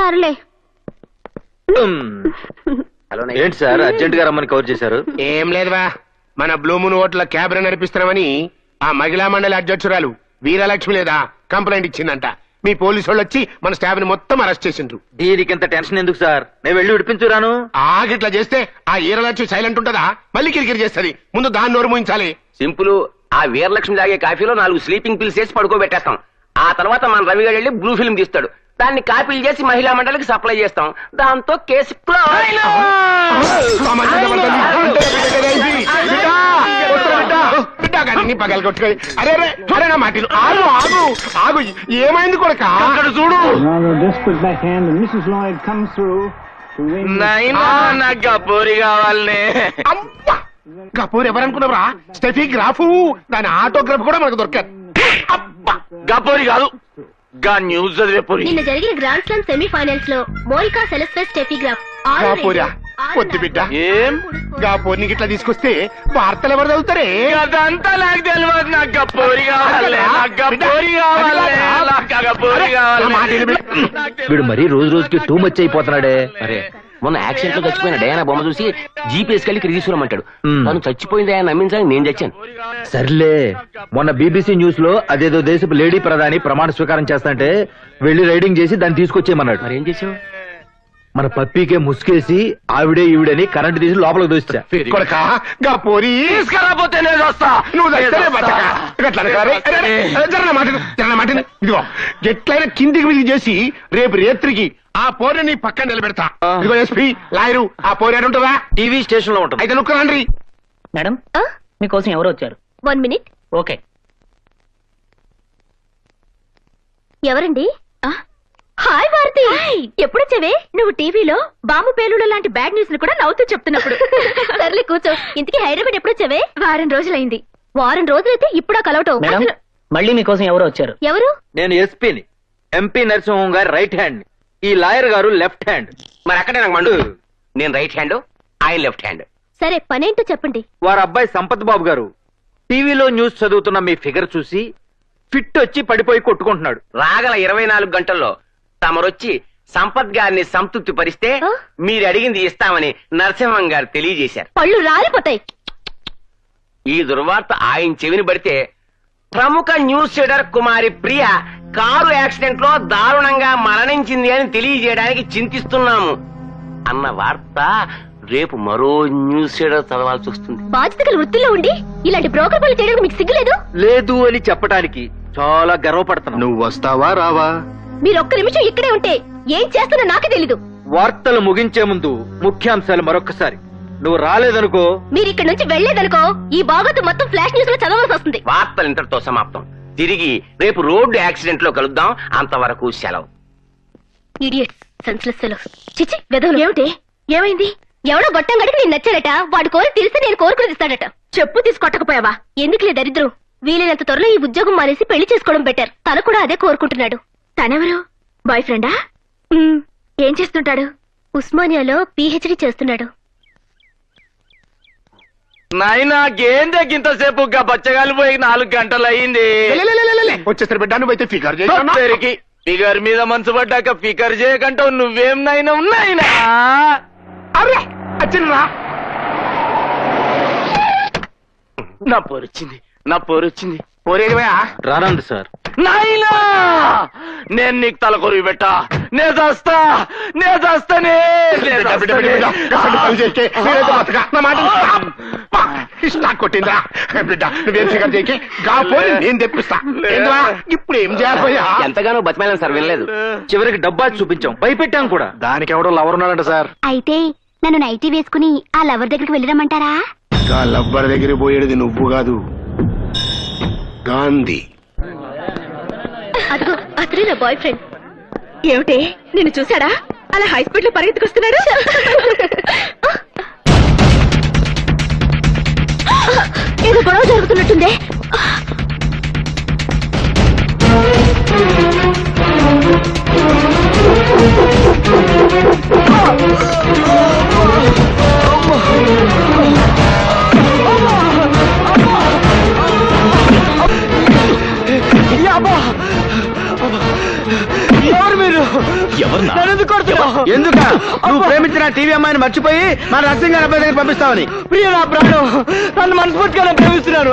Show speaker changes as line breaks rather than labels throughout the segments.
సర్లే.
ఏంటి sir urgent గా రమ్మని కవర్ చేశారు?
ఏం లేదు బా, మన బ్లూమున్ హోటల్ క్యాబ్ నడిపిస్తున్నామని ఆ మహిళా మండలి అధ్యక్షురాలు వీరలక్ష్మి లేదా కంప్లైంట్ ఇచ్చిందంట. మీ పోలీసు వాళ్ళు వచ్చి మన స్టాఫ్ ని మొత్తం అరెస్ట్ చేసిండ్రు.
దీనికి ఇంత టెన్షన్ ఎందుకు సార్? నేను వెళ్ళి విడిపించురాను.
ఆగిట్లా చేస్తే ఆ వీరలక్ష్మి సైలెంట్ ఉంటదా? మళ్ళీ కిరికిరి చేస్తది. ముందు దాన్ని నోరు మూయించాలి.
సింపుల్. ఆ వీరలక్ష్మి తాగే కాఫీలో 4 స్లీపింగ్ పిల్స్ వేసి పడుకోబెట్టేస్తాం. ఆ తర్వాత మన రవి గారు వెళ్ళి బ్లూ ఫిల్మ్ తీస్తాడు. దాన్ని కాపీలు చేసి మహిళా మండలికి సప్లై చేస్తాం. దాంతో కేసు
పగలు కొట్టుకోయి. అరే అరే అరే నా మాటలు ఆగు ఆగు ఆగు. ఏమైంది కొడుక? అక్కడ చూడు.
గపూరి కావాలనే.
గపూర్ ఎవరనుకున్నావురా? Steffi Graf. దాని ఆటోగ్రాఫ్ కూడా మనకు దొరకదు.
గపూరి కాదు, గా న్యూస్ చదివేపూరి.
నిన్న జరిగిన గ్రాండ్ స్లామ్ సెమీఫైనల్స్ లో మోనికా సెలెస్టస్ స్టెఫీగ్రాఫ్
గాపూరా పొద్దు బిడ్డ.
ఏం
గాపూర్ని ఇట్లా తీసుకొస్తే వార్తలు ఎవరు చదువుతారే?
అదంతా నాకు తెలియదు. నాకు గపూరి కావాలి, నాకు గపూరి కావాలి, నాకు గపూరి కావాలి.
వీడు మరీ రోజు రోజుకి టూ మచ్ అయిపోతున్నాడే.
అరే మొన్న యాక్సిడెంట్ లో చచ్చిపోయిన డయానా బొమ్మ చూసి జీపీఎస్ కలికి తీసుకురమ్మంటాడు. తను చచ్చిపోయింది ఆయన నమ్మించాలని నేను చచ్చాను.
సర్లే, మొన్న బీబీసీ న్యూస్ లో అదేదో దేశపు లేడీ ప్రధాని ప్రమాణ స్వీకారం చేస్తాంటే వెళ్లి రైడింగ్ చేసి దాన్ని తీసుకొచ్చేయమన్నాడు.
మరి ఏం చేసావు?
మన పప్పీకే ముసుకేసి ఆవిడే ఈవిడని కరెంట్ తీసి లోపలికి దోస్తా.
కొడక గాపూరి
తీసుకెళ్ళకపోతే నేను వస్తా.
నువ్వు ఇదిగో ఎట్లయినా కిందికి మీదికి చేసి రేపు రేత్రికి ఆ పోరని పక్కన నిలబెడతా. ఇదిగో ఎస్పీ లాయరు ఆ పోరాడు ఉంటుందా?
టీవీ స్టేషన్ లో ఉంటుంది.
అయితే నువ్వు రండి.
మేడం మీకోసం ఎవరు వచ్చారు?
1 minute.
ఓకే.
ఎవరండి? హాయ్ భారతి, ఎప్పుడొచ్చావే? నువ్వు టీవీలో బాంబు పేలుడు లాంటి బ్యాడ్ న్యూస్ ని కూడా నవ్వుతూ చెప్తున్నప్పుడు. సర్లే కూర్చో. ఇంతకీ హైదరాబాద్ ఎప్పుడొచ్చావే? వారం రోజులైంది. వారం రోజులైతే ఇప్పుడా కలవటం?
మేడం మళ్ళీ మీకోసం ఎవరు వచ్చారు?
ఎవరు?
నేను ఎస్పీని, ఎంపీ నరసింహం గారు రైట్ హ్యాండ్, ఈ లాయర్ గారు లెఫ్ట్ హ్యాండ్.
మరి అక్కడే నాకు మండు. నేను రైట్ హ్యాండ్, ఆయన లెఫ్ట్ హ్యాండ్.
సరే పనేంటో చెప్పండి.
వారి అబ్బాయి సంపత్ బాబు గారు టీవీలో న్యూస్ చదువుతున్న మీ ఫిగర్ చూసి ఫిట్ వచ్చి పడిపోయి కొట్టుకుంటున్నాడు.
రాగల 24 గంటల్లో తమరొచ్చి సంపత్ గారిని సంతృప్తి పరిస్తే మీరు అడిగింది ఇస్తామని నరసింహం గారు తెలియజేశారు.
పళ్ళు రాలిపోతాయి.
ఈ దుర్వార్త ఆయన చెవిని పడితే ప్రముఖ న్యూస్ రీడర్ కుమారి ప్రియ కారు యాక్సిడెంట్ లో దారుణంగా మరణించింది అని తెలియజేయడానికి చింతిస్తున్నాము అన్న వార్త రేపు మరో న్యూస్ రీడర్ చదవాల్సి వస్తుంది.
బాధ్యతలు వృత్తిలో ఉండి ఇలాంటి బ్రోకర్ పనులు చేయడానికి మీకు సిగ్గులేదు?
లేదు అని చెప్పడానికి చాలా గర్వపడుతున్నా.
నువ్వు వస్తావా రావా?
మీరు ఒక్క నిమిషం ఇక్కడే ఉంటే ఏం చేస్తున్నా నాకే తెలీదు.
వార్తలు ముగించే ముందు ముఖ్యాంశాలు మరొకసారి. నువ్వు రాలేదనుకో,
మీరు ఇక్కడ నుంచి వెళ్లేదనుకో, ఈ బాగోతు మొత్తం ఫ్లాష్ న్యూస్ లో చదవాల్సి వస్తుంది.
వార్తలు ఇంతటితో సమాప్తం. తిరిగి రేపు రోడ్డు యాక్సిడెంట్ లో కలుద్దాం. అంతవరకు సెలవు.
Idiots, senseless fellows. చిచి వెదవులు. ఏమిటి? ఏమైంది? ఎవడో గొట్టం గడికి నేను నచ్చాడట. వాడు కోరి తెలిసి నేను కోరుకుని ఇస్తాడట. చెప్పు తీసుకొట్టకపోయావా? ఎందుకులే దరిద్రం. వీలైనంత త్వరలో ఈ ఉద్యోగం మానేసి పెళ్లి చేసుకోవడం బెటర్. తను కూడా అదే కోరుకుంటున్నాడు. తనెవరు? బాయ్ ఫ్రెండా? ఏం చేస్తుంటాడు? ఉస్మానియాలో PhD చేస్తున్నాడు.
నాయనా గేందెకింతసేపు బచ్చగాలి పోయి 4 గంటలు అయింది.
వచ్చేసరి బిడ్డ నువ్వైతే ఫిగర్
చేయి. ఫిగర్ మీద మనసు పడ్డాక ఫిగర్ చేయకంటావు. నువ్వేం నాయనా ఉన్నాయినా?
అరే వచ్చిండ్రా.
నా పోరొచ్చింది, నా పోరొచ్చింది.
పోరేదివయా?
రానండి సార్.
నాయనా నేను నీకు తలకొరివి పెట్టా. నేను చేస్తా, నేను చేస్తానే.
కొట్టిందా బిడ్డ? నువ్వేం ఫిగర్ చేయకే. గాపోని నేను తెప్పిస్తా. ఇప్పుడు ఏం చేయాలయ్యా?
ఎంతగానో బతిమాలను సార్, వినలేదు.
చివరికి డబ్బా చూపించాం, భయపెట్టాం కూడా.
దానికి ఎవడో లవర్ ఉన్నాడంట సార్.
అయితే నన్ను నైటీ వేసుకుని ఆ లవర్ దగ్గరికి వెళ్ళరమ్మంటారా?
ఆ లవ్వర్ దగ్గర పోయేది నువ్వు కాదు, గాంధీ.
అదిగో అతనే నా బాయ్ ఫ్రెండ్. ఏమిటి నిన్ను చూసాడా? అలా హై స్పీడ్ లో పరిగెత్తుకొస్తున్నాడు. ఏదో గొడవ జరుగుతున్నట్టుందే.
ఎవరు మీరు? ఎందుక నువ్వు ప్రేమించిన టీవీ అమ్మాయిని మర్చిపోయి మన నర్సింగ్ గారి అబ్బాయి దగ్గర పంపిస్తావని ప్రియ నా ప్రాణం నన్ను మనస్ఫూర్తిగా ప్రేమిస్తున్నాను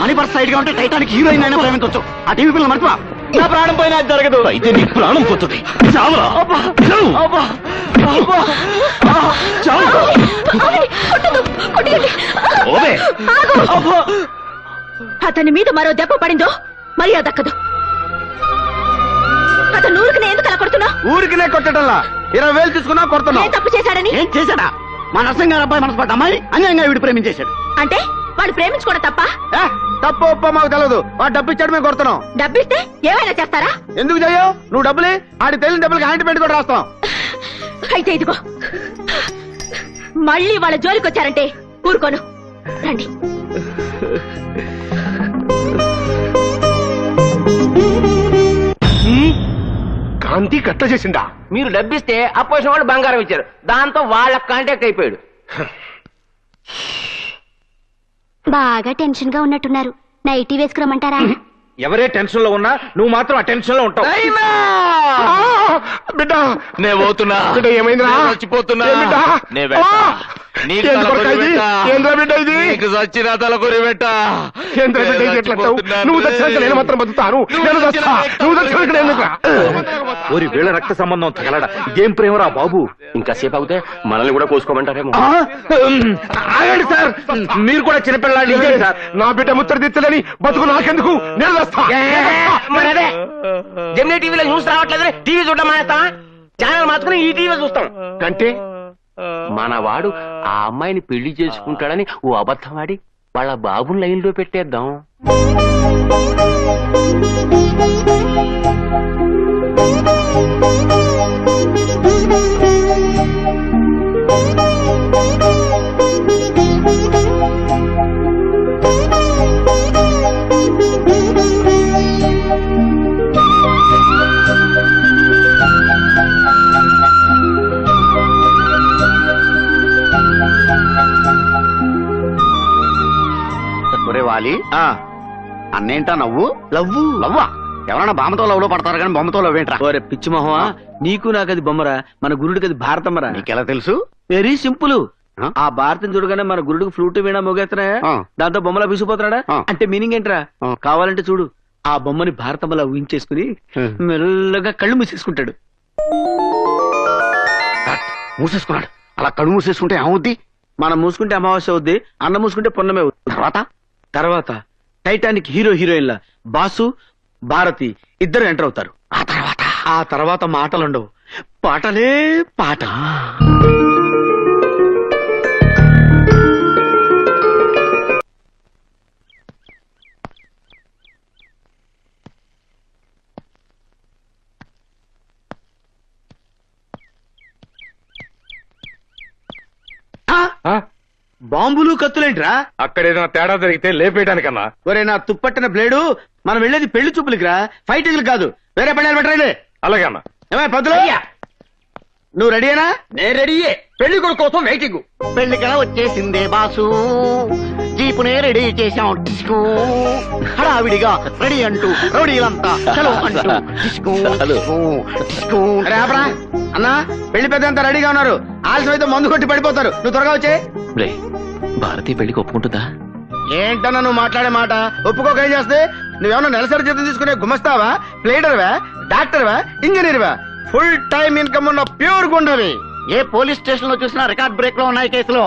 మనీ పర్స్ సైడ్ గా ఉంటే టైటానిక్ హీరోయిన్ అయినా ప్రేమించవచ్చు ఆ టీవీ పిల్లలు మర్చిపో నా ప్రాణం పోయినా అది జరగదు అయితే నీ ప్రాణం పోతుంది చావురా
అతని మీద మరో దెబ్బ పడిందో మర్యాద దక్కదు. అతను ఊరికి ఎందుకు అలా కొడుతున్నావు?
ఊరికినే కొట్టడంలా 20,000 తీసుకున్నా కొడుతున్నా.
ఏ తప్పు చేశాడని?
ఏం చేశాడా? మా నర్సింగ్ గారి అబ్బాయి మనసు పడ్డ అమ్మాయి అన్యాయంగా వీడు ప్రేమించేశాడు.
అంటే వాడు ప్రేమించుకోవడం తప్ప?
తప్పు ఒప్ప మాకు తెలియదు. వాడు డబ్బు ఇచ్చాడు మేము కొడుతున్నాం.
డబ్బిస్తే ఏమైనా చేస్తారా?
ఎందుకు చెయ్యవు? నువ్వు డబ్బులే ఆడి తెలియని డబ్బులకి ఆయింట్మెంట్ కూడా రాస్తాం.
అయితే ఇదిగో మళ్ళీ వాళ్ళ జోలికి వచ్చారంటే ఊరుకోను. రండి.
కాంతి కట్ట చేసిందా?
మీరు డబ్బిస్తే అపోజిషన్ వాళ్ళు బంగారం ఇచ్చారు, దాంతో వాళ్ళ కాంటాక్ట్ అయిపోయాడు.
బాగా టెన్షన్ గా ఉన్నట్టున్నారు. నైటీ వేసుకురమ్మంటారా?
ఎవరే టెన్షన్ లో ఉన్నా నువ్వు మాత్రం ఆ టెన్షన్ లో ఉంటావు.
బిడ్డ
నేను పోతున్నా.
బిడ్డ ఏమైందిరా?
చచ్చిపోతున్నా.
ఏ బిడ్డ?
నే పెట్టా. నీకు
ఏంది
తలకొరి
కొరకా ఇది?
పెట్టా.
ఏంద్రా బిడ్డ ఇది?
నీకు చచ్చిన తలకొరి పెట్టా.
ఏంద్రా బిడ్డ ఇది ఎట్లా అంటావు? నువ్వు దక్షిణాక నేను మాత్రం బతుకుతాను. నేను దక్షిణ. నువ్వు దక్షిణాక నేను ఎందుకురా?
ఓరి వీళ్ళ రక్త సంబంధం తగలడా ఇదేం ప్రేమరా బాబు.
ఇంకా సేపు అవుతే మనల్ని కూడా కోసుకోమంటారేమో.
ఆగండి సార్, మీరు కూడా చిన్నపిల్లాడి సార్.
నా బిడ్డ ముచ్చట తెచ్చలేని బతుకు నాకెందుకు? నేను వస్తా.
మరి అదే జెమినీ టీవీలో న్యూస్ రావట్లేదు, టీవీ చూడడం మానేస్తాం, ఛానల్ మార్చుకుని ఈ టీవీ చూస్తాం.
అంటే
మనవాడు ఆ అమ్మాయిని పెళ్లి చేసుకుంటాడని ఓ అబద్ధం ఆడి వాళ్ళ బాబుని లైన్ లో పెట్టేద్దాం.
వాలి అన్నేంటా నవ్వు? లవ్వా? ఎవరన్నా బామ్మతో లవ్లో పడతారు కానీ బొమ్మతో లవ్ ఏంట్రా?
ఓరే పిచ్చి మొహమా, నీకు నాకది బొమ్మరా, మన గురుడికి అది భారతమ్మరా.
నీకెలా తెలుసు?
Very simple.
ఆ?
ఆ భారతం చూడగానే మన గురుడికి ఫ్లూట్ వీణా మోగేస్తున్నాయా,
ఆ.
దాంతో బొమ్మలా బీసిపోతున్నాడా?
ఆ.
అంటే మీనింగ్ ఏంట్రా?
ఆ.
కావాలంటే చూడు, ఆ బొమ్మని భారతమ్మలా ఊహించేసుకుని మెల్లగా కళ్ళు మూసేసుకుంటాడు.
మూసేసుకున్నాడు. అలా కళ్ళు మూసేసుకుంటే ఏమవుద్ది?
మనం మూసుకుంటే అమావాస్య అవుద్ది, అన్న మూసుకుంటే పొన్నమే అవుద్ది. తర్వాత టైటానిక్ హీరో హీరోయిన్ల బాసు భారతి ఇద్దరు ఎంటర్ అవుతారు. ఆ తర్వాత మాటలుండవు, పాటలే పాట. బాంబులు కత్తులేంట్రా?
అక్కడ ఏదైనా తేడా జరిగితే లేపేయడానికన్నా.
ఒరే నా తుప్పట్టిన బ్లేడు, మనం వెళ్ళేది పెళ్లి చూపులకి రా, ఫైటింగ్లు కాదు. వేరే పని పెట్టరా?
అలాగే అన్న.
ఏమై పద్దులు, నువ్వు రెడీయేనా?
నేను రెడీయే, పెళ్లి కొడుకు కోసం వెయిటింగ్.
పెళ్లికలా వచ్చేసిందే బాసు, జీపునే రెడీ చేశాం. డిస్కో హడావిడిగా రెడీ అంటూ రౌడీలంతా చలో అంటూ డిస్కో డిస్కో డిస్కో.
అరే ఆపరా అన్నా, పెళ్లి పెద్దంతా రెడీగా ఉన్నారు. ఆలస్యం అయితే మందు కొట్టి పడిపోతారు. నువ్వు త్వరగా వచ్చే.
భారతి పెళ్లికి ఒప్పుకుంటుందా?
ఏంటన్నా నువ్వు మాట్లాడే మాట? ఒప్పుకోక ఏం చేస్తే? నువ్వేమన్నా నెలసరి జీతం తీసుకునే గుమస్తావా, ప్లేడర్వా, డాక్టర్వా, ఇంజనీర్వా? ఫుల్ టైం ఇన్కమ్ ఉన్న ప్యూర్ గుండవి.
ఏ పోలీస్ స్టేషన్ లో చూసినా రికార్డ్ బ్రేక్ లో ఉన్నాయి కేసులో.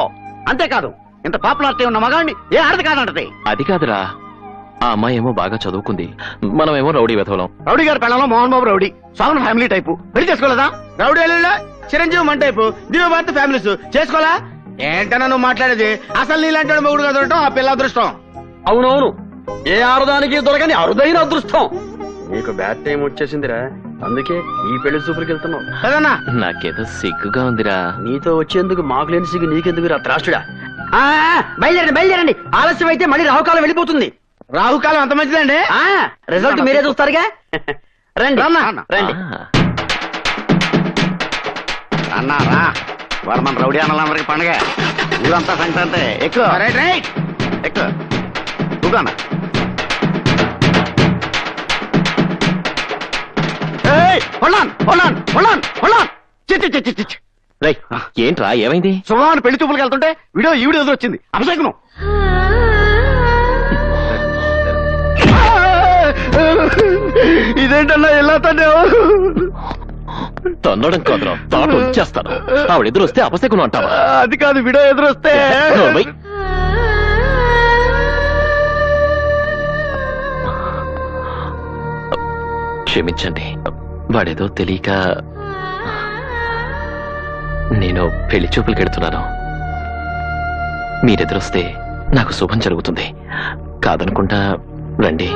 అంతేకాదు ఇంత పాపులారిటీ ఉన్న మగాడిని ఏ ఆడది కాదంటది.
అది కాదురా, ఆ అమ్మాయి ఏమో బాగా చదువుకుంది, మనమేమో రౌడీ వెధవలం.
రౌడీ గారి పెళ్ళలో Mohan Babu rowdy, Soman family type. పెళ్లి చేసుకోలేదా?
రౌడీ అల్లుళ్ళ చిరంజీవి మన టైపు, దివ్య భారత ఫ్యామిలీస్ చేసుకోవాలా? ఏంటన్నా నువ్వు మాట్లాడేది? అసలు నీలాంటి మొగుడు దొరకటం ఆ పిల్ల అదృష్టం.
అవునవును, ఏ ఆరుదానికి దొరకని అరుదైన అదృష్టం.
నీకు బ్యాడ్ టైం వచ్చేసిందిరా, అందుకే ఈ పెళ్లి చూపులకి వెళ్తున్నావు కదన్నా.
నాకేదో సిగ్గుగా ఉందిరా.
నీతో వచ్చేందుకు మాకు లేని సిగ్గు నీకెందుకు రా త్రాష్టుడా?
బయలుదేరండి, ఆలస్యం అయితే మళ్ళీ రాహుకాలం వెళ్ళిపోతుంది.
రాహుకాలం అంత మంచిదండి.
రిజల్ట్ మీరే చూస్తారుగా. రండి రండి.
అన్నారా వాడు మన రౌడీ అన్నలందరికి పండగ, ఊరంతా సంక్రాంతి. ఎక్కువ ఎక్కువ కూర్చోన్నా.
రేయ్, ఏంట్రా ఏమైంది?
శుభమాన్ పెళ్లి చూపులకు వెళ్తుంటే వీడియో ఈవిడ ఎదురొచ్చింది అభిషేకం. ఇదేంటన్నా ఎలా తండ్రి?
తన్నడం కాదురా, తాట వచ్చేస్తాను. ఆవిడ ఎదురు వస్తే అపశకునం అంటావా?
అది కాదు, వీడియో ఎదురొస్తే.
నోర్మై. క్షమించండి, వాడేదో తెలియక. నేను పెళ్లి చూపులకు వెళ్తున్నాను. మీరెదురొస్తే నాకు శుభం జరుగుతుంది. కాదనుకుంటా రండి.